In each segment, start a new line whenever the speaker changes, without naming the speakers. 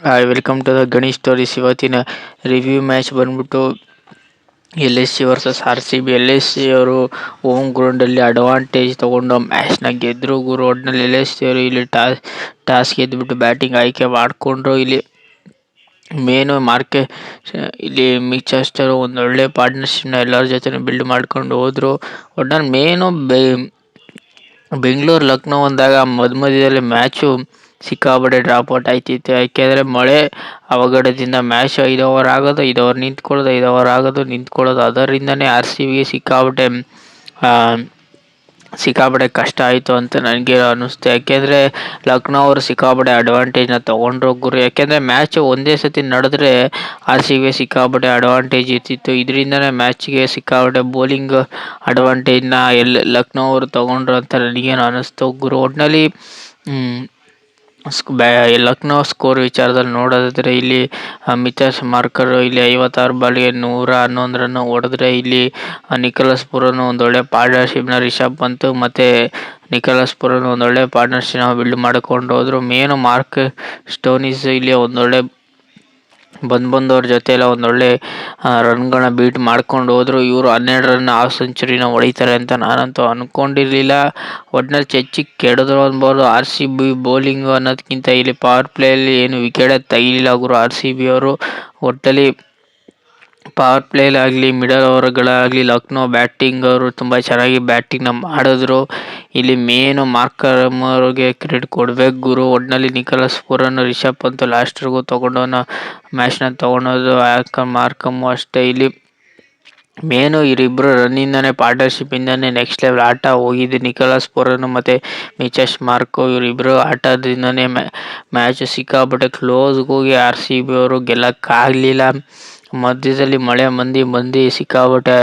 Hi welcome to the Ganesh stories. ಇವತ್ತಿನ review match ಬಂದ್ಬಿಟ್ಟು L S C versus R C B. L S C ಅವರು home ಗ್ರೌಂಡಲ್ಲಿ advantage ತೊಗೊಂಡು ಮ್ಯಾಚ್ನ ಗೆದ್ದರು ಗುರು. ಒಟ್ಟಿನಲ್ಲಿ ಎಲ್ ಎಸ್ ಸಿ ಅವರು ಇಲ್ಲಿ ಟಾಸ್ ಗೆದ್ದುಬಿಟ್ಟು ಬ್ಯಾಟಿಂಗ್ ಆಯ್ಕೆ ಮಾಡಿಕೊಂಡ್ರು. ಇಲ್ಲಿ ಮೇನು ಇಲ್ಲಿ ಮಿಚೆಸ್ಟರ್ ಒಂದೊಳ್ಳೆ ಪಾರ್ಟ್ನರ್ಶಿಪ್ನ ಎಲ್ಲರ ಜೊತೆ ಬಿಲ್ಡ್ ಮಾಡ್ಕೊಂಡು ಹೋದರು. ಒಟ್ಟಿನಲ್ಲಿ ಮೇನು ಬೆಂಗಳೂರು ಲಕ್ನೋ ಅಂದಾಗ ಮಧ್ಯದಲ್ಲಿ ಮ್ಯಾಚು ಸಿಕ್ಕಾಪಟ್ಟೆ ಡ್ರಾಪ್ಔಟ್ ಆಯ್ತಿತ್ತು. ಯಾಕೆಂದರೆ ಮಳೆ ಅವಘಡದಿಂದ ಮ್ಯಾಚ್ 5 ಓವರ್ ಆಗೋದು, 5 ಓವರ್ ನಿಂತ್ಕೊಳ್ಳೋದು, 5 ಓವರ್ ಆಗೋದು, ನಿಂತ್ಕೊಳ್ಳೋದು. ಅದರಿಂದನೇ ಆರ್ ಸಿ ಬಿಗೆ ಸಿಕ್ಕಾಪಟ್ಟೆ ಕಷ್ಟ ಆಯಿತು ಅಂತ ನನಗೆ ಅನ್ನಿಸ್ತು. ಯಾಕೆಂದರೆ ಲಕ್ನೋ ಅವರು ಸಿಕ್ಕಾಪಟ್ಟೆ ಅಡ್ವಾಂಟೇಜ್ನ ತೊಗೊಂಡ್ರು ಗುರು. ಯಾಕೆಂದರೆ ಮ್ಯಾಚ್ ಒಂದೇ ಸತಿ ನಡೆದ್ರೆ ಆರ್ ಸಿ ಬಿಗೆ ಸಿಕ್ಕಾಪಟ್ಟೆ ಅಡ್ವಾಂಟೇಜ್ ಇರ್ತಿತ್ತು. ಇದರಿಂದನೇ ಮ್ಯಾಚ್ಗೆ ಸಿಕ್ಕಾಪಟ್ಟೆ ಬೌಲಿಂಗ್ ಅಡ್ವಾಂಟೇಜ್ನ ಲಕ್ನೋ ಅವರು ತೊಗೊಂಡ್ರು ಅಂತ ನನಗೇನು ಅನ್ನಿಸ್ತು ಗುರು. ಒಟ್ಟಿನಲ್ಲಿ ಲಕ್ನೋ ಸ್ಕೋರ್ ವಿಚಾರದಲ್ಲಿ ನೋಡೋದಾದರೆ ಇಲ್ಲಿ ಮಿಚೆಲ್ ಮಾರ್ಕರ್ ಇಲ್ಲಿ 56 ಬಾಲ್ಗೆ 111 ರನ್ ಹೊಡೆದ್ರೆ, ಇಲ್ಲಿ ನಿಕೋಲಸ್ ಪೂರನ್ ಒಂದೊಳ್ಳೆ ಪಾರ್ಟ್ನರ್ಶಿಪ್ನ ರಿಷಬ್ ಪಂತ್ ಮತ್ತು ನಿಕೋಲಸ್ ಪೂರನ್ ಒಂದೊಳ್ಳೆ ಪಾರ್ಟ್ನರ್ಶಿಪ್ನ ಬಿಲ್ಡ್ ಮಾಡಿಕೊಂಡು ಹೋದ್ರು. ಮೇನು ಮಾರ್ಕ್ ಸ್ಟೋನಿಸ್ ಇಲ್ಲಿ ಒಂದೊಳ್ಳೆ ಬಂದವ್ರ ಜೊತೆ ಎಲ್ಲ ಒಂದೊಳ್ಳೆ ರನ್ಗಳನ್ನ ಬೀಟ್ ಮಾಡ್ಕೊಂಡು ಹೋದ್ರು. ಇವರು 12 ರನ್ ಹಾಫ್ ಸೆಂಚುರಿನ ಹೊಡಿತಾರೆ ಅಂತ ನಾನಂತೂ ಅಂದ್ಕೊಂಡಿರಲಿಲ್ಲ. ಒಟ್ಟಿನಲ್ಲಿ ಚೆಚ್ಚಿಗೆ ಕೆಡಿದ್ರು ಅನ್ಬೋದು ಆರ್ ಸಿ ಬಿ ಬೌಲಿಂಗು ಅನ್ನೋದಕ್ಕಿಂತ. ಇಲ್ಲಿ ಪವರ್ ಪ್ಲೇಯಲ್ಲಿ ಏನು ವಿಕೆಟೇ ತೆಗಿಲಿಲ್ಲ ಗುರು ಆರ್ ಸಿ ಬಿ ಅವರು. ಒಟ್ಟಲ್ಲಿ ಪವರ್ ಪ್ಲೇಲಾಗಲಿ ಮಿಡಲ್ ಓವರ್ಗಳಾಗಲಿ ಲಕ್ನೋ ಬ್ಯಾಟಿಂಗ್ ಅವರು ತುಂಬ ಚೆನ್ನಾಗಿ ಬ್ಯಾಟಿಂಗ್ನ ಮಾಡಿದ್ರು. ಇಲ್ಲಿ ಮೇನು ಮಾರ್ಕರಮ್ ಅವ್ರಿಗೆ ಕ್ರೆಡಿಟ್ ಕೊಡಬೇಕು ಗುರು. ಒಟ್ಟಿನಲ್ಲಿ ನಿಕೋಲಸ್ ಪೂರನ್, ರಿಷಬ್ ಪಂತ್ ಲಾಸ್ಟ್ವರೆಗೂ ತೊಗೊಂಡವನ ಮ್ಯಾಚ್ನ ತೊಗೊಂಡೋದು. ಮಾರ್ಕಮ್ಮು ಅಷ್ಟೇ. ಇಲ್ಲಿ ಮೇನು ಇವರಿಬ್ಬರು ರನ್ನಿಂದನೇ ಪಾರ್ಟ್ನರ್ಶಿಪ್ಪಿಂದನೇ ನೆಕ್ಸ್ಟ್ ಲೆವೆಲ್ ಆಟ ಹೋಗಿದ್ದು. ನಿಕೋಲಸ್ ಪೂರನ್ ಮತ್ತು ಮಿಚೆಲ್ ಮಾರ್ಕೋ ಇವರಿಬ್ಬರು ಆಟದಿಂದನೇ ಮ್ಯಾಚ್ ಸಿಕ್ಕಾಪಟ್ಟೆ ಕ್ಲೋಸ್ಗೆ ಹೋಗಿ ಆರ್ ಸಿ ಬಿ ಅವರು ಗೆಲ್ಲಕ್ಕಾಗಲಿಲ್ಲ. ಮಧ್ಯದಲ್ಲಿ ಮಳೆ ಮಂದಿ ಸಿಕ್ಕಾಪಟ್ಟೆ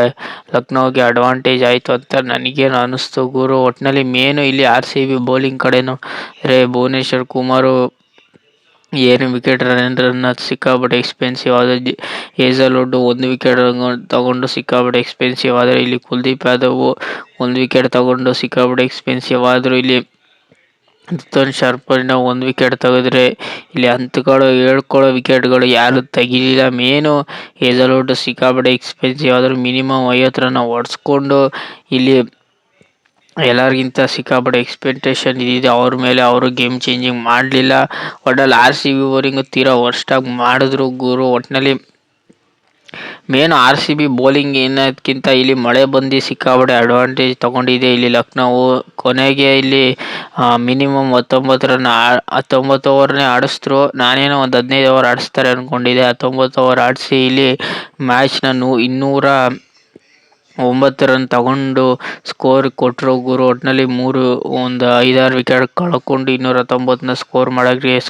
ಲಕ್ನೋಗೆ ಅಡ್ವಾಂಟೇಜ್ ಆಯಿತು ಅಂತ ನನಗೇನು ಅನ್ನಿಸ್ತು ಗುರು. ಒಟ್ಟಿನಲ್ಲಿ ಮೇನು ಇಲ್ಲಿ ಆರ್ ಸಿ ಬಿ ಬೌಲಿಂಗ್ ಕಡೆನೂ ಭುವನೇಶ್ವರ್ ಕುಮಾರು ಏನು ವಿಕೆಟ್ ರನ್ ಸಿಕ್ಕಾಪಟ್ಟೆ ಎಕ್ಸ್ಪೆನ್ಸಿವ್ ಆದ. ಹೇಸಲ್ವುಡ್ 1 ವಿಕೆಟ್ ತಗೊಂಡು ಸಿಕ್ಕಾಪಟ್ಟೆ ಎಕ್ಸ್ಪೆನ್ಸಿವ್ ಆದರೆ, ಇಲ್ಲಿ ಕುಲ್ದೀಪ್ ಯಾದವ್ 1 ವಿಕೆಟ್ ತಗೊಂಡು ಸಿಕ್ಕಾಪಟ್ಟೆ ಎಕ್ಸ್ಪೆನ್ಸಿವ್ ಆದರು. ಇಲ್ಲಿ ನುತನ್ ಶರ್ಮಾ 1 ವಿಕೆಟ್ ತೆಗೆದ್ರೆ, ಇಲ್ಲಿ ಹೇಳ್ಕೊಳ್ಳೋ ವಿಕೆಟ್ಗಳು ಯಾರು ತೆಗಿಲಿಲ್ಲ. ಮೇನು ಹೇಸಲ್ವುಡ್ ಸಿಕ್ಕಾಪಟ್ಟೆ ಎಕ್ಸ್ಪೆನ್ಸಿವ್ ಆದರೂ ಮಿನಿಮಮ್ 50 ರನ್ ಹೊಡೆಸ್ಕೊಂಡು ಇಲ್ಲಿ ಎಲ್ಲರಿಗಿಂತ ಸಿಕ್ಕಾಪಟ್ಟೆ ಎಕ್ಸ್ಪೆಕ್ಟೇಷನ್ ಇದಿದೆ ಅವ್ರ ಮೇಲೆ. ಅವರು ಗೇಮ್ ಚೇಂಜಿಂಗ್ ಮಾಡಲಿಲ್ಲ. ಒಟ್ಟಲ್ಲಿ ಆರ್ ಸಿ ಬಿ ಓವರಿಂಗು ತೀರಾ ವರ್ಸ್ಟಾಗಿ ಮಾಡಿದ್ರು ಗುರು. ಒಟ್ಟಿನಲ್ಲಿ main R C B bowling ಏನೋದಕ್ಕಿಂತ ಇಲ್ಲಿ ಮಳೆ ಬಂದು ಸಿಕ್ಕಾಪಟ್ಟೆ ಅಡ್ವಾಂಟೇಜ್ ತೊಗೊಂಡಿದೆ. ಇಲ್ಲಿ ಲಕ್ನೋವು ಕೊನೆಗೆ ಇಲ್ಲಿ ಮಿನಿಮಮ್ 19 ರನ್ 19 ಓವರ್ನೇ ಆಡಿಸಿದ್ರು. ನಾನೇನೋ ಒಂದು 15 ಓವರ್ ಆಡಿಸ್ತಾರೆ ಅಂದ್ಕೊಂಡಿದ್ದೆ. 19 ಓವರ್ ಆಡಿಸಿ ಇಲ್ಲಿ ಮ್ಯಾಚ್ನ 209 ರನ್ ತಗೊಂಡು ಸ್ಕೋರ್ ಕೊಟ್ಟರು ಗುರು. ಒಟ್ಟಿನಲ್ಲಿ ಒಂದು 5-6 ವಿಕೆಟ್ ಕಳ್ಕೊಂಡು 219ನ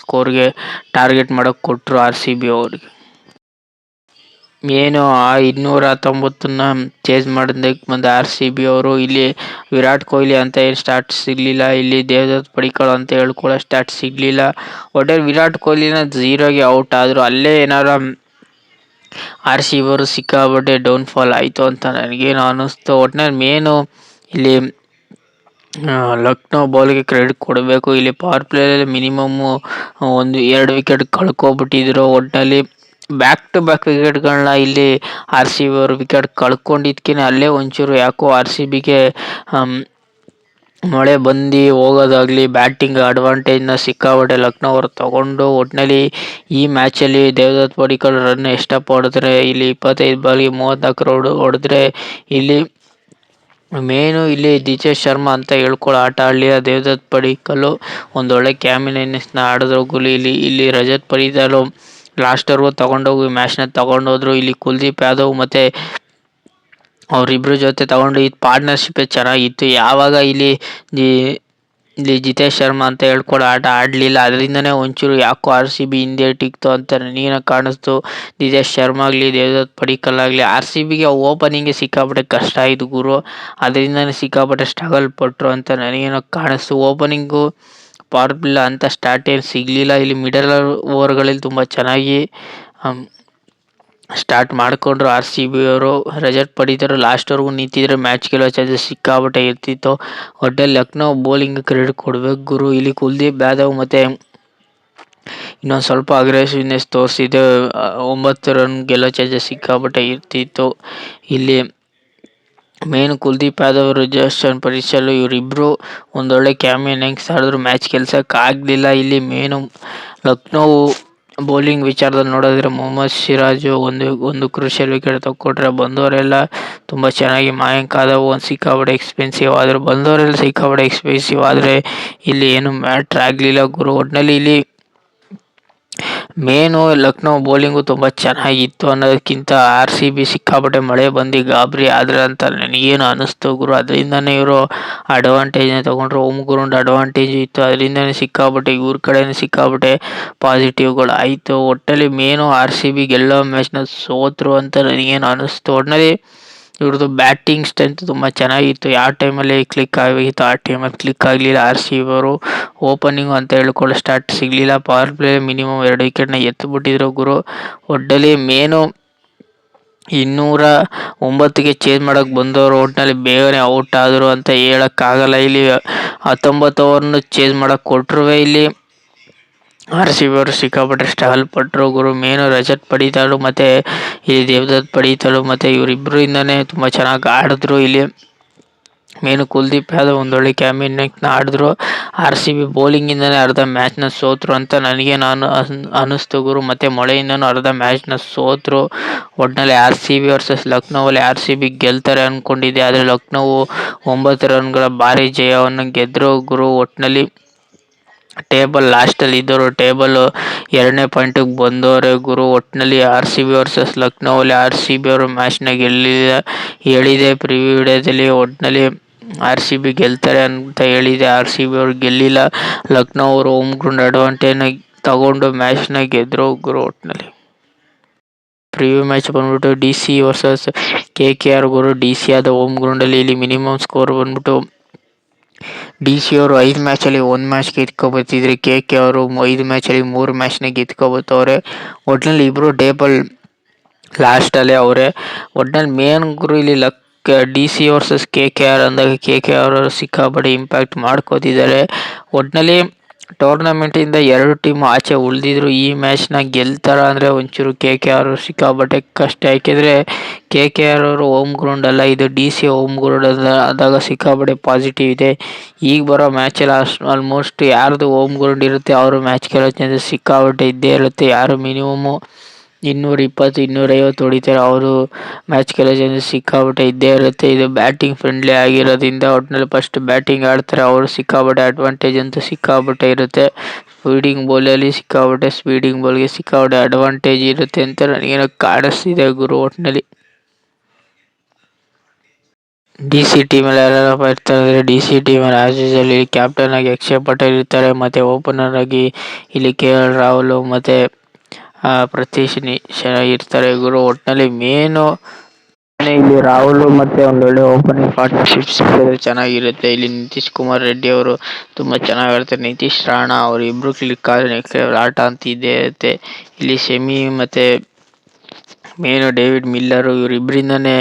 ಸ್ಕೋರ್ಗೆ ಟಾರ್ಗೆಟ್ ಮಾಡೋಕ್ಕೆ ಕೊಟ್ಟರು ಆರ್ ಸಿ ಬಿ ಅವ್ರಿಗೆ. ಏನು ಆ 219ನ ಚೇಸ್ ಮಾಡೋದಕ್ಕೆ ಬಂದ ಆರ್ ಸಿ ಬಿ ಅವರು ಇಲ್ಲಿ ವಿರಾಟ್ ಕೊಹ್ಲಿ ಅಂತ ಏನು ಸ್ಟಾರ್ಟ್ ಸಿಗಲಿಲ್ಲ. ಇಲ್ಲಿ ದೇವದತ್ ಪಡಿಕ್ಕಲ್ ಅಂತ ಹೇಳ್ಕೊಳ್ಳೋ ಸ್ಟಾರ್ಟ್ ಸಿಗಲಿಲ್ಲ. ಒಟ್ಟಲ್ಲಿ ವಿರಾಟ್ ಕೊಹ್ಲಿನ 0ಗೆ ಔಟ್ ಆದರು. ಅಲ್ಲೇ ಏನಾರ ಆರ್ ಸಿ ಬಿ ಅವರು ಸಿಕ್ಕಾಪಟ್ಟೆ ಡೌನ್ಫಾಲ್ ಆಯಿತು ಅಂತ ನನಗೇನು ಅನ್ನಿಸ್ತು. ಒಟ್ಟಿನಲ್ಲಿ ಮೇನು ಇಲ್ಲಿ ಲಕ್ನೋ ಬಾಲ್ಗೆ ಕ್ರೆಡಿಟ್ ಕೊಡಬೇಕು. ಇಲ್ಲಿ ಪವರ್ ಪ್ಲೇಯಲ್ಲಿ ಮಿನಿಮಮ್ಮು 1-2 ವಿಕೆಟ್ ಕಳ್ಕೊಬಿಟ್ಟಿದ್ರು. ಒಟ್ಟಿನಲ್ಲಿ ಬ್ಯಾಕ್ ಟು ಬ್ಯಾಕ್ ವಿಕೆಟ್ಗಳನ್ನ ಇಲ್ಲಿ ಆರ್ ಸಿ ಬಿ ಅವರು ವಿಕೆಟ್ ಕಳ್ಕೊಂಡಿದ್ದಕ್ಕೇ ಅಲ್ಲೇ ಒಂಚೂರು ಯಾಕೋ ಆರ್ ಸಿ ಬಿಗೆ ಮಳೆ ಬಂದು ಹೋಗೋದಾಗಲಿ ಬ್ಯಾಟಿಂಗ್ ಅಡ್ವಾಂಟೇಜ್ನ ಸಿಕ್ಕಾಪಟ್ಟೆ ಲಕ್ನೋ ಅವರು ತೊಗೊಂಡು. ಒಟ್ಟಿನಲ್ಲಿ ಈ ಮ್ಯಾಚಲ್ಲಿ ದೇವದತ್ ಪಡಿಕ್ಕಲ್ ರನ್ ಎಷ್ಟಪ್ಪ ಹೊಡೆದ್ರೆ, ಇಲ್ಲಿ 25 ಬಾಲ್ಗೆ 34 ಹೊಡೆದ್ರೆ, ಇಲ್ಲಿ ಮೇನು ಇಲ್ಲಿ ದಿನೇಶ್ ಶರ್ಮಾ ಅಂತ ಹೇಳ್ಕೊಳ್ಳೋ ಆಟ ಆಡಲಿಲ್ಲ. ದೇವದತ್ ಪಡಿಕ್ಕಲ್ ಒಂದೊಳ್ಳೆ ಕ್ಯಾಮಿನೆಸ್ನ ಆಡಿದ್ರು ಗುಲಿ. ಇಲ್ಲಿ ರಜತ್ ಪಡಿಕ್ಕಲ್ ಲಾಸ್ಟ್ವರೆಗೂ ತೊಗೊಂಡೋಗಿ ಮ್ಯಾಚ್ನ ತೊಗೊಂಡೋದ್ರು. ಇಲ್ಲಿ ಕುಲ್ದೀಪ್ ಯಾದವ್ ಮತ್ತು ಅವರಿಬ್ಬರ ಜೊತೆ ತೊಗೊಂಡು ಇದು ಪಾರ್ಟ್ನರ್ಶಿಪ್ಪೇ ಚೆನ್ನಾಗಿತ್ತು. ಯಾವಾಗ ಇಲ್ಲಿ ಜಿತೇಶ್ ಶರ್ಮಾ ಅಂತ ಹೇಳ್ಕೊಳ್ಳೋ ಆಟ ಆಡಲಿಲ್ಲ. ಅದರಿಂದನೇ ಒಂಚೂರು ಯಾಕೋ ಆರ್ ಸಿ ಬಿ ಹಿಂದೆ ಟಿಕ್ತು ಅಂತ ನನಗೇನೋ ಕಾಣಿಸ್ತು. ದಿನೇಶ್ ಶರ್ಮಾ ಆಗಲಿ ದೇವದತ್ ಪಡಿಕ್ಕಲ್ ಆಗಲಿ ಆರ್ ಸಿ ಬಿಗೆ ಓಪನಿಂಗ್ಗೆ ಸಿಕ್ಕಾಪಟ್ಟೆ ಕಷ್ಟ ಆಯಿತು ಗುರು. ಅದರಿಂದನೇ ಸಿಕ್ಕಾಪಟ್ಟೆ ಸ್ಟ್ರಗಲ್ ಪಟ್ಟರು ಅಂತ ನನಗೇನೋ ಕಾಣಿಸ್ತು. ಓಪನಿಂಗು ಪವರ್ ಪ್ಲೇ ಅಂತ ಸ್ಟಾರ್ಟ್ ಏನು ಸಿಗಲಿಲ್ಲ. ಇಲ್ಲಿ ಮಿಡಲ್ ಓವರ್ಗಳಲ್ಲಿ ತುಂಬ ಚೆನ್ನಾಗಿ ಸ್ಟಾರ್ಟ್ ಮಾಡಿಕೊಂಡ್ರು ಆರ್ ಸಿ ಬಿ ಅವರು. ರಜತ್ ಪಡಿಕ್ಕಲ್ ಲಾಸ್ಟ್ವರೆಗೂ ನಿಂತಿದ್ರೆ ಮ್ಯಾಚ್ ಗೆಲ್ಲೋ ಚಾನ್ಸಸ್ ಸಿಕ್ಕಾಪಟ್ಟೆ ಇರ್ತಿತ್ತು. ಒಟ್ಟಲ್ಲಿ ಲಕ್ನೋ ಬೌಲಿಂಗ್ ಕ್ರೆಡಿಟ್ ಕೊಡಬೇಕು ಗುರು. ಇಲ್ಲಿ ಕುಲ್ದೀಪ್ ಯಾದವ್ ಮತ್ತು ಇನ್ನೊಂದು ಸ್ವಲ್ಪ ಅಗ್ರೆಸಿವ್ನೆಸ್ ತೋರಿಸಿದೆ. 9 ರನ್ ಗೆಲ್ಲೋ ಚಾನ್ಸಸ್ ಸಿಕ್ಕಾಪಟ್ಟೆ ಇರ್ತಿತ್ತು. ಇಲ್ಲಿ ಮೇನ್ ಕುಲ್ದೀಪ್ ಯಾದವ್, ಜಸ್ಟನ್ ಪಡಿಸಲ್ ಇವರಿಬ್ರು ಒಂದೊಳ್ಳೆ ಕ್ಯಾಮಿಯನ್ ಇನ್ನಿಂಗ್ಸ್ ಆಡಿದ್ರು, ಮ್ಯಾಚ್ ಗೆಲ್ಸಕ್ಕಾಗಲಿಲ್ಲ. ಇಲ್ಲಿ ಮೇನು ಲಕ್ನೋ ಬೌಲಿಂಗ್ ವಿಚಾರದಲ್ಲಿ ನೋಡಿದ್ರೆ ಮೊಹಮ್ಮದ್ ಸಿರಾಜ್ ಒಂದು ಕ್ರೂಷಿಯಲ್ ವಿಕೆಟ್ ತಕ್ಕೊಟ್ರೆ ಬಂದವರೆಲ್ಲ ತುಂಬ ಚೆನ್ನಾಗಿ ಮಾಯಾಂಕ್ ಯಾದವ್ ಒಂದು ಸಿಕ್ಕಾಪಟ್ಟೆ ಎಕ್ಸ್ಪೆನ್ಸಿವ್ ಆದರು. ಬಂದವರೆಲ್ಲ ಸಿಕ್ಕಾಪಟ್ಟೆ ಎಕ್ಸ್ಪೆನ್ಸಿವ್ ಆದರೆ ಇಲ್ಲಿ ಏನು ಮ್ಯಾಟ್ರ್ ಆಗಲಿಲ್ಲ ಗುರು. ಒಟ್ಟಿನಲ್ಲಿ ಇಲ್ಲಿ ಮೇನು ಲಕ್ನೋ ಬೌಲಿಂಗು ತುಂಬ ಚೆನ್ನಾಗಿತ್ತು ಅನ್ನೋದಕ್ಕಿಂತ RCB ಸಿಕ್ಕಾಪಟ್ಟೆ ಮಳೆ ಬಂದು ಗಾಬರಿ ಆದ್ರೆ ಅಂತ ನನಗೇನು ಅನ್ನಿಸ್ತು ಗುರು. ಅದರಿಂದನೇ ಇವರು ಅಡ್ವಾಂಟೇಜ್ನ ತೊಗೊಂಡ್ರು. ಹೋಮ್ ಗ್ರೌಂಡ್ ಅಡ್ವಾಂಟೇಜ್ ಇತ್ತು, ಅದರಿಂದನೇ ಸಿಕ್ಕಾಪಟ್ಟೆ ಇವ್ರ ಕಡೆನೇ ಸಿಕ್ಕಾಪಟ್ಟೆ ಪಾಸಿಟಿವ್ಗಳು ಆಯಿತು. ಒಟ್ಟಲ್ಲಿ ಮೇನು RCB ಗೆಲ್ಲೋ ಮ್ಯಾಚ್ನ ಸೋತರು ಅಂತ ನನಗೇನು ಅನ್ನಿಸ್ತು. ಒಟ್ಟಿನಲ್ಲಿ ಇವ್ರದ್ದು ಬ್ಯಾಟಿಂಗ್ ಸ್ಟ್ರೆಂತ್ ತುಂಬ ಚೆನ್ನಾಗಿತ್ತು. ಯಾವ ಟೈಮಲ್ಲಿ ಕ್ಲಿಕ್ ಆಗಬೇಕಿತ್ತು ಆ ಟೈಮಲ್ಲಿ ಕ್ಲಿಕ್ ಆಗಲಿಲ್ಲ. RCB ಅವರು ಓಪನಿಂಗು ಅಂತ ಹೇಳ್ಕೊಳ್ಳೋ ಸ್ಟಾರ್ಟ್ ಸಿಗಲಿಲ್ಲ. ಪವರ್ ಪ್ಲೇ ಮಿನಿಮಮ್ 2 ವಿಕೆಟ್ನ ಎತ್ತಿಬಿಟ್ಟಿದ್ರು ಗುರು. ಒಟ್ಟಲ್ಲಿ ಮೇನು 209ಗೆ ಚೇಂಜ್ ಮಾಡೋಕ್ಕೆ ಬಂದವರು ಒಟ್ಟಿನಲ್ಲಿ ಬೇಗನೆ ಔಟ್ ಆದರು ಅಂತ ಹೇಳೋಕ್ಕಾಗಲ್ಲ. ಇಲ್ಲಿ 19 ಓವರ್ನ ಚೇಂಜ್ ಮಾಡೋಕ್ಕೆ ಕೊಟ್ಟರು. ಇಲ್ಲಿ RCB ಅವರು ಸಿಕ್ಕಾಪಟ್ಟೆ ಸ್ಟ್ರಗಲ್ ಪಟ್ಟರು ಗುರು. ಮೇನು ರಜತ್ ಪಡಿತಾಳು ಮತ್ತು ಇಲ್ಲಿ ದೇವದತ್ ಪಡಿತಾಳು ಮತ್ತು ಇವರಿಬ್ಬರಿಂದನೇ ತುಂಬ ಚೆನ್ನಾಗಿ ಆಡಿದ್ರು. ಇಲ್ಲಿ ಮೇನು ಕುಲ್ದೀಪ್ ಯಾದವ್ ಒಂದೊಳ್ಳೆ ಕ್ಯಾಮಿಯನ್ನ ಆಡಿದ್ರು. RCB ಬೌಲಿಂಗಿಂದನೇ ಅರ್ಧ ಮ್ಯಾಚ್ನ ಸೋತರು ಅಂತ ನನಗೆ ಅನ್ನಿಸ್ತು ಗುರು. ಮತ್ತು ಮಳೆಯಿಂದನೂ ಅರ್ಧ ಮ್ಯಾಚ್ನ ಸೋತರು. ಒಟ್ಟಿನಲ್ಲಿ RCB ವರ್ಸಸ್ ಲಕ್ನೋವಲ್ಲಿ RCB ಗೆಲ್ತಾರೆ ಅಂದ್ಕೊಂಡಿದ್ದೆ, ಆದರೆ ಲಕ್ನೋವು 9 ರನ್ಗಳ ಭಾರಿ ಜಯವನ್ನು ಗೆದ್ದರು ಗುರು. ಒಟ್ಟಿನಲ್ಲಿ ಟೇಬಲ್ ಲಾಸ್ಟಲ್ಲಿ ಇದ್ದವರು ಟೇಬಲ್ 2ನೇ ಪಾಯಿಂಟಿಗೆ ಬಂದವರೆ ಗುರು. ಒಟ್ಟಿನಲ್ಲಿ RCB ವರ್ಸಸ್ ಲಕ್ನೋವಲ್ಲಿ RCB ಅವರು ಮ್ಯಾಚ್ನ ಹೇಳಿದೆ ಪ್ರಿವ್ಯೂ ವಿಡಿಯೋದಲ್ಲಿ. ಒಟ್ಟಿನಲ್ಲಿ RCB ಗೆಲ್ತಾರೆ ಅಂತ ಹೇಳಿದೆ, RCB ಅವರು ಗೆಲ್ಲಿಲ್ಲ. ಲಕ್ನೋ ಅವರು ಹೋಮ್ ಗ್ರೌಂಡ್ ಅಡ್ವಾಂಟೇಜ್ನ ತಗೊಂಡು ಮ್ಯಾಚ್ನ ಗೆದ್ರು ಗುರು. ಒಟ್ಟಿನಲ್ಲಿ ಪ್ರಿವ್ಯೂ ಮ್ಯಾಚ್ ಬಂದ್ಬಿಟ್ಟು DC ವರ್ಸಸ್ KKR ಗುರು. DC ಆದ ಹೋಮ್ ಗ್ರೌಂಡಲ್ಲಿ ಇಲ್ಲಿ ಮಿನಿಮಮ್ ಸ್ಕೋರ್ ಬಂದ್ಬಿಟ್ಟು DC ಅವರು 5 ಮ್ಯಾಚಲ್ಲಿ 1 ಮ್ಯಾಚ್ ಗೆದ್ಕೊಬತ್ತಿದ್ರೆ KK ಅವರು 5 ಮ್ಯಾಚಲ್ಲಿ 3 ಮ್ಯಾಚ್ನ ಗೆದ್ಕೊಬತ್ತವ್ರೆ. ಒಟ್ಟಿನಲ್ಲಿ ಇಬ್ಬರು ಟೇಬಲ್ ಲಾಸ್ಟಲ್ಲೇ ಅವರೇ. ಒಟ್ಟಿನಲ್ಲಿ ಮೇನ್ ಗುರು ಇಲ್ಲಿ DC ವರ್ಸಸ್ KKR ಅಂದಾಗ KKR ಅವರು ಸಿಕ್ಕಾಪಟ್ಟೆ ಇಂಪ್ಯಾಕ್ಟ್ ಮಾಡ್ಕೋತಿದ್ದಾರೆ. ಒಟ್ಟಿನಲ್ಲಿ ಟೂರ್ನಮೆಂಟಿಂದ 2 ಟೀಮು ಆಚೆ ಉಳಿದಿದ್ರು. ಈ ಮ್ಯಾಚ್ನ ಗೆಲ್ತಾರ ಅಂದರೆ ಒಂಚೂರು KKR ಸಿಕ್ಕಾಪಟ್ಟೆ ಕಷ್ಟ. ಯಾಕೆಂದರೆ KKR ಅವರು ಹೋಮ್ ಗ್ರೌಂಡ್ ಅಲ್ಲ, ಇದು DC ಹೋಮ್ ಗ್ರೌಂಡ್ ಆದಾಗ ಸಿಕ್ಕಾಪಟ್ಟೆ ಪಾಸಿಟಿವ್ ಇದೆ. ಈಗ ಬರೋ ಮ್ಯಾಚಲ್ಲಿ ಆಲ್ಮೋಸ್ಟ್ ಯಾರ್ದು ಹೋಮ್ ಗ್ರೌಂಡ್ ಇರುತ್ತೆ ಅವರು ಮ್ಯಾಚ್ ಗೆಲ್ಲೋ ಚಾನ್ಸಸ್ ಸಿಕ್ಕಾಪಟ್ಟೆ ಇದ್ದೇ ಇರುತ್ತೆ. ಯಾರು ಮಿನಿಮಮ್ಮು 220-250 ಹೊಡಿತಾರೆ ಅವರು ಮ್ಯಾಚ್ ಗೆಲ್ಲೋ ಚಾನ್ಸಸ್ ಸಿಕ್ಕಾಪಟ್ಟೆ ಇದ್ದೇ ಇರುತ್ತೆ. ಇದು ಬ್ಯಾಟಿಂಗ್ ಫ್ರೆಂಡ್ಲಿ ಆಗಿರೋದ್ರಿಂದ ಒಟ್ಟಿನಲ್ಲಿ ಫಸ್ಟ್ ಬ್ಯಾಟಿಂಗ್ ಆಡ್ತಾರೆ ಅವರು. ಸಿಕ್ಕಾಪಟ್ಟೆ ಅಡ್ವಾಂಟೇಜ್ ಅಂತೂ ಸಿಕ್ಕಾಪಟ್ಟೆ ಇರುತ್ತೆ. ಸ್ಪೀಡಿಂಗ್ ಬಾಲಲ್ಲಿ ಸ್ಪೀಡಿಂಗ್ ಬಾಲ್ಗೆ ಸಿಕ್ಕಾಪಟ್ಟೆ ಅಡ್ವಾಂಟೇಜ್ ಇರುತ್ತೆ ಅಂತ ನನಗೇನೋ ಕಾಣಿಸ್ತಿದೆ ಗುರು. ಒಟ್ಟಿನಲ್ಲಿ DC ಟೀಮಲ್ಲಿ ಯಾರ್ಯಾರಪ್ಪ ಇರ್ತಾರೆ ಅಂದರೆ DC ಟೀಮಲ್ಲಿ ಆಸ್ ಯೂಶುವಲ್ ಇಲ್ಲಿ ಕ್ಯಾಪ್ಟನ್ ಆಗಿ ಅಕ್ಷಯ್ ಪಟೇಲ್ ಇರ್ತಾರೆ, ಮತ್ತು ಓಪನರ್ ಆಗಿ ಇಲ್ಲಿ KL ರಾಹುಲ್ ಮತ್ತು ಪ್ರತೀಶ್ ಇರ್ತಾರೆ ಗುರು. ಒಟ್ಟಿನಲ್ಲಿ ಮೇನು ಇಲ್ಲಿ ರಾಹುಲ್ ಮತ್ತು ಒಂದೊಳ್ಳೆ ಓಪನಿಂಗ್ ಪಾರ್ಟ್ನರ್ಶಿಪ್ ಸಿಕ್ಕಿದ್ರೆ ಚೆನ್ನಾಗಿರುತ್ತೆ. ಇಲ್ಲಿ ನಿತೀಶ್ ಕುಮಾರ್ ರೆಡ್ಡಿ ಅವರು ತುಂಬ ಚೆನ್ನಾಗಿ ಆಡ್ತಾರೆ. ನಿತೀಶ್ ರಾಣಾ ಅವರು ಇಬ್ಬರು ಕ್ಲಿಕ್ ಆದರೆ ನೆಕ್ಸ್ಟ್ ಲೆವೆಲ್ ಆಟ ಅಂತ ಇದ್ದೇ ಇರುತ್ತೆ. ಇಲ್ಲಿ ಶಮಿ ಮತ್ತು ಮೇನು ಡೇವಿಡ್ ಮಿಲ್ಲರು ಇವರಿಬ್ಬರಿಂದನೇ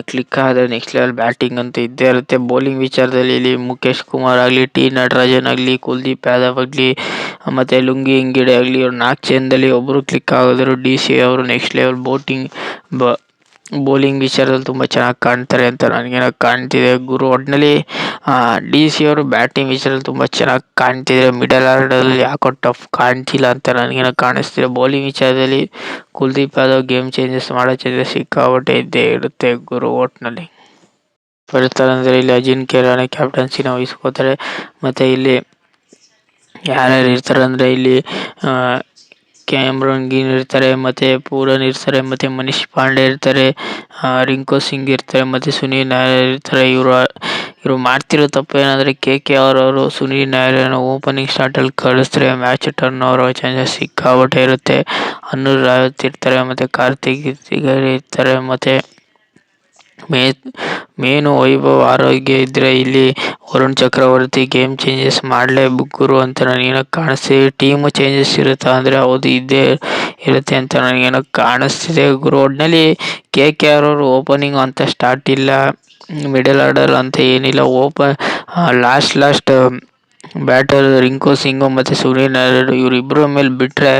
ಕ್ಲಿಕ್ ಆದರೆ ನೆಕ್ಸ್ಟ್ ಲೆವೆಲ್ ಬ್ಯಾಟಿಂಗ್ ಅಂತ ಇದ್ದೇ ಇರುತ್ತೆ. ಬೌಲಿಂಗ್ ವಿಚಾರದಲ್ಲಿ ಇಲ್ಲಿ ಮುಖೇಶ್ ಕುಮಾರ್ ಆಗಲಿ, ನಟರಾಜನ್ ಆಗಲಿ, ಕುಲ್ದೀಪ್ ಯಾದವ್ ಆಗಲಿ ಮತ್ತು ಲುಂಗಿ ಇಂಗಿಡೆ ಆಗಲಿ, ಇವ್ರು 4 ಜನದಲ್ಲಿ ಒಬ್ಬರು ಕ್ಲಿಕ್ ಆಗಿದ್ರು. DC ಅವರು ನೆಕ್ಸ್ಟ್ ಲೆವೆಲ್ ಬೌಲಿಂಗ್ ವಿಚಾರದಲ್ಲಿ ತುಂಬ ಚೆನ್ನಾಗಿ ಕಾಣ್ತಾರೆ ಅಂತ ನನಗೇನೋ ಕಾಣ್ತಿದೆ ಗುರು. ಒಟ್ಟಿನಲ್ಲಿ DC ಅವರು ಬ್ಯಾಟಿಂಗ್ ವಿಚಾರದಲ್ಲಿ ತುಂಬ ಚೆನ್ನಾಗಿ ಕಾಣ್ತಿದೆ. ಮಿಡಲ್ ಆರ್ಡರಲ್ಲಿ ಯಾಕೋ ಟಫ್ ಕಾಣ್ತಿಲ್ಲ ಅಂತ ನನಗೇನೋ ಕಾಣಿಸ್ತಿದೆ. ಬೌಲಿಂಗ್ ವಿಚಾರದಲ್ಲಿ ಕುಲ್ದೀಪ್ ಯಾದವ್ ಗೇಮ್ ಚೇಂಜಸ್ ಮಾಡೋ ಚಾನ್ಸಸ್ ಸಿಕ್ಕಾಪಟ್ಟೆ ಇದ್ದೇ ಇರುತ್ತೆ ಗುರು. ಒಟ್ಟಿನಲ್ಲಿ ಬರ್ತಾರೆ ಅಂದರೆ ಇಲ್ಲಿ ಅಜಿಂಕ್ಯ ರಹಾನೆ ಕ್ಯಾಪ್ಟನ್ಸಿನ ವಹಿಸ್ಕೋತಾರೆ. ಮತ್ತು ಇಲ್ಲಿ ಯಾರ್ಯಾರು ಇರ್ತಾರೆ ಅಂದರೆ ಇಲ್ಲಿ ಕ್ಯಾಮ್ರನ್ ಗ್ರೀನ್ ಇರ್ತಾರೆ, ಮತ್ತು ಪೂರನ್ ಇರ್ತಾರೆ, ಮತ್ತು ಮನೀಶ್ ಪಾಂಡೆ ಇರ್ತಾರೆ, ರಿಂಕು ಸಿಂಗ್ ಇರ್ತಾರೆ, ಮತ್ತು ಸುನೀಲ್ ನಾಯರ್ ಇರ್ತಾರೆ. ಇವರು ಮಾಡ್ತಿರೋ ತಪ್ಪು ಏನಂದರೆ KKR ಅವರು ಸುನೀಲ್ ನಾಯರ್ನ ಓಪನಿಂಗ್ ಸ್ಟಾರ್ಟಲ್ಲಿ ಕಳಿಸಿದ್ರೆ ಮ್ಯಾಚ್ ಟರ್ನ್ ಓವರ್ ಆಗೋ ಚಾನ್ಸಸ್ ಸಿಕ್ಕಾಪಟ್ಟೆ ಇರುತ್ತೆ. ಅನುರ್ ರಾವತ್ ಇರ್ತಾರೆ, ಮತ್ತು ಕಾರ್ತಿಕ್ ಇರ್ತಾರೆ, ಮತ್ತು ಮೇನು ವೈಭವ್ ಆರೋಗ್ಯ ಇದ್ದರೆ ಇಲ್ಲಿ ವರುಣ್ ಚಕ್ರವರ್ತಿ ಗೇಮ್ ಚೇಂಜಸ್ ಮಾಡಲೇಬೇಕು ಗುರು ಅಂತ ನನಗೇನೋ ಕಾಣಿಸ್ತಿದೆ. ಟೀಮು ಚೇಂಜಸ್ ಇರುತ್ತಾ ಅಂದರೆ ಹೌದು ಇದ್ದೇ ಇರುತ್ತೆ ಅಂತ ನನಗೇನೋ ಕಾಣಿಸ್ತಿದೆ ಗುರು. ಒಟ್ಟಿನಲ್ಲಿ KKR ಅವರು ಓಪನಿಂಗ್ ಅಂತ ಸ್ಟಾರ್ಟ್ ಇಲ್ಲ, ಮಿಡಲ್ ಆರ್ಡರ್ ಅಂತ ಏನಿಲ್ಲ. ಲಾಸ್ಟ್ ಬ್ಯಾಟರ್ ರಿಂಕು ಸಿಂಗು ಮತ್ತು ಸೂರ್ಯ ನಾರಾಯಣ ಇವರಿಬ್ಬರ ಮೇಲೆ ಬಿಟ್ಟರೆ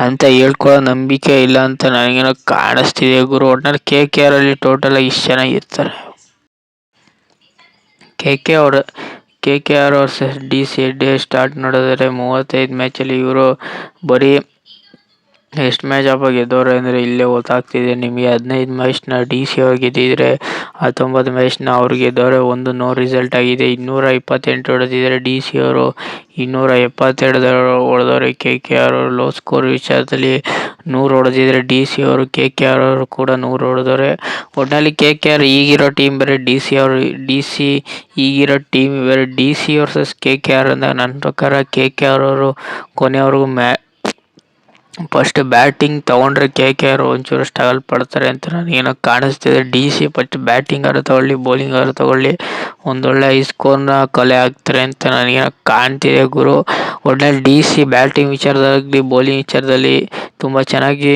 ಅಂತ ಹೇಳ್ಕೊಳ್ಳೋ ನಂಬಿಕೆ ಇಲ್ಲ ಅಂತ ನನಗೇನೋ ಕಾಣಿಸ್ತಿದೆ ಗುರು. ಒಟ್ನಲ್ಲಿ KKR ಅಲ್ಲಿ ಟೋಟಲ್ ಆಗಿ ಇಷ್ಟು ಜನ ಇರ್ತಾರೆ. KKR versus DC day start ನೋಡಿದ್ರೆ 35 ಮ್ಯಾಚಲ್ಲಿ ಇವರು ಬರೀ ಎಷ್ಟು ಮ್ಯಾಚ್ ಅಪ್ಪ ಗೆದ್ದವ್ರೆ ಅಂದರೆ ಇಲ್ಲೇ ಗೊತ್ತಾಗ್ತಿದೆ ನಿಮಗೆ. 15 ಮ್ಯಾಚ್ನ DC ಅವ್ರು ಗೆದ್ದಿದ್ರೆ 19 ಮ್ಯಾಚ್ನ ಅವ್ರು ಗೆದ್ದವ್ರೆ. ಒಂದು ನೋ ರಿಸಲ್ಟ್ ಆಗಿದೆ. 228 ಹೊಡೆದಿದ್ದಾರೆ DC ಅವರು, 272 ಹೊಡೆದವ್ರೆ KKR ಅವರು. ಲೋ ಸ್ಕೋರ್ ವಿಚಾರದಲ್ಲಿ 100 ಹೊಡೆದಿದ್ದಾರೆ DC ಅವರು, KKR ಅವರು ಕೂಡ 100 ಹೊಡೆದವ್ರೆ. ಒಟ್ಟಿನಲ್ಲಿ KKR ಈಗಿರೋ ಟೀಮ್ ಬೇರೆ, DC ಈಗಿರೋ ಟೀಮ್ ಬೇರೆ. DC ವರ್ಸಸ್ KKR ಅಂದಾಗ ನನ್ನ ಪ್ರಕಾರ KKR ಅವರು ಕೊನೆಯವರೆಗೂ ಫಸ್ಟ್ ಬ್ಯಾಟಿಂಗ್ ತೊಗೊಂಡ್ರೆ KKR ಒಂಚೂರು ಸ್ಟ್ರಗಲ್ ಪಡ್ತಾರೆ ಅಂತ ನನಗೇನೋ ಕಾಣಿಸ್ತಿದೆ. DC ಫಸ್ಟ್ ಬ್ಯಾಟಿಂಗ್ ಆದ್ರೂ ತಗೊಳ್ಳಿ, ಬೌಲಿಂಗ್ ಆದ್ರೂ ತಗೊಳ್ಳಿ, ಒಂದೊಳ್ಳೆ ಸ್ಕೋರ್ನ ಕಲೆ ಹಾಕ್ತಾರೆ ಅಂತ ನನಗೇನೋ ಕಾಣ್ತಿದೆ ಗುರು. ಒಟ್ನಲ್ಲಿ DC ಬ್ಯಾಟಿಂಗ್ ವಿಚಾರದಾಗಲಿ ಬೌಲಿಂಗ್ ವಿಚಾರದಲ್ಲಿ ತುಂಬ ಚೆನ್ನಾಗಿ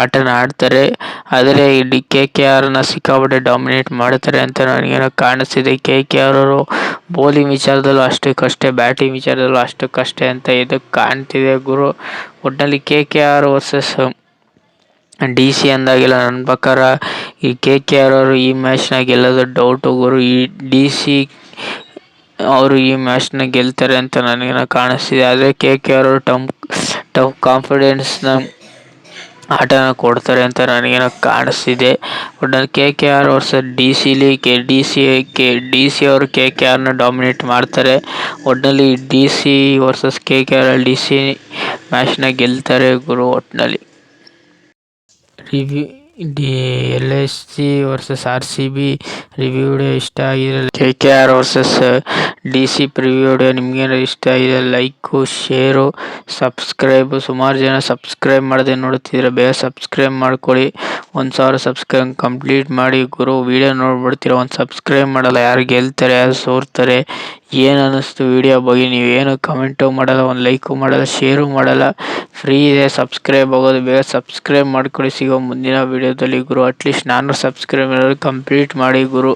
ಆಟನ ಆಡ್ತಾರೆ. ಆದರೆ ಇಲ್ಲಿ KKRನ ಸಿಕ್ಕಾಪಟ್ಟೆ ಡಾಮಿನೇಟ್ ಮಾಡ್ತಾರೆ ಅಂತ ನನಗೇನೋ ಕಾಣಿಸ್ತಿದೆ. KKR ಅವರು ಬೌಲಿಂಗ್ ವಿಚಾರದಲ್ಲೂ ಅಷ್ಟಕ್ಕಷ್ಟೇ, ಬ್ಯಾಟಿಂಗ್ ವಿಚಾರದಲ್ಲೂ ಅಷ್ಟಕ್ಕಷ್ಟೇ ಅಂತ ಇದು ಕಾಣ್ತಿದೆ ಗುರು. ಒಟ್ಟಿನಲ್ಲಿ KKR ವರ್ಸಸ್ DC ಅಂದಾಗೆಲ್ಲ ನನ್ನ ಪ್ರಕಾರ ಈ KKR ಅವರು ಈ ಮ್ಯಾಚ್ನ ಗೆಲ್ಲೋದು ಡೌಟು ಗುರು. ಈ DC ಅವರು ಈ ಮ್ಯಾಚ್ನ ಗೆಲ್ತಾರೆ ಅಂತ ನನಗೇನೋ ಕಾಣಿಸ್ತಿದೆ. ಆದರೆ KKR ಅವರು ಟಫ್ ಕಾನ್ಫಿಡೆನ್ಸ್ನ ಆಟನ ಕೊಡ್ತಾರೆ ಅಂತ ನನಗೇನೋ ಕಾಣಿಸ್ತಿದೆ. ಒಟ್ನಲ್ಲಿ KKR ವರ್ಸಸ್ DC ಅವರು KKRನ ಡಾಮಿನೇಟ್ ಮಾಡ್ತಾರೆ. ಒಟ್ಟಿನಲ್ಲಿ DC ವರ್ಸಸ್ KKR ಅಲ್ಲಿ DC ಮ್ಯಾಚ್ನ ಗೆಲ್ತಾರೆ ಗುರು. ಒಟ್ಟಿನಲ್ಲಿ LSG versus RCB review video ಇಷ್ಟ ಆಗಿದೆ. KKR versus DC preview video ನಿಮಗೇನೋ ಇಷ್ಟ ಆಗಿದೆ, ಲೈಕು, ಶೇರು, ಸಬ್ಸ್ಕ್ರೈಬು. ಸುಮಾರು ಜನ ಸಬ್ಸ್ಕ್ರೈಬ್ ಮಾಡದೆ ನೋಡ್ತಿದ್ರೆ ಬೇಗ ಸಬ್ಸ್ಕ್ರೈಬ್ ಮಾಡ್ಕೊಳ್ಳಿ. 1000 ಸಬ್ಸ್ಕ್ರೈಬ್ ಕಂಪ್ಲೀಟ್ ಮಾಡಿ ಗುರು. ವಿಡಿಯೋ ನೋಡ್ಬಿಡ್ತೀರ, ಒಂದು ಸಬ್ಸ್ಕ್ರೈಬ್ ಮಾಡಲ್ಲ. ಯಾರು ಗೆಲ್ತಾರೆ, ಯಾರು ಸೋರ್ತಾರೆ, ಏನು ಅನ್ನಿಸ್ತು ವಿಡಿಯೋ ಬಗ್ಗೆ ನೀವೇನು ಕಮೆಂಟು ಮಾಡಲ್ಲ, ಒಂದು ಲೈಕು ಮಾಡಲ್ಲ, ಶೇರು ಮಾಡಲ್ಲ. ಫ್ರೀ ಇದೆ ಸಬ್ಸ್ಕ್ರೈಬ್ ಆಗೋದು, ಬೇಗ ಸಬ್ಸ್ಕ್ರೈಬ್ ಮಾಡ್ಕೊಳ್ಳಿ. ಸಿಗೋ ಮುಂದಿನ ವಿಡಿಯೋದಲ್ಲಿ ಗುರು. ಅಟ್ಲೀಸ್ಟ್ 400 ಸಬ್ಸ್ಕ್ರೈಬ್ ಕಂಪ್ಲೀಟ್ ಮಾಡಿ ಗುರು.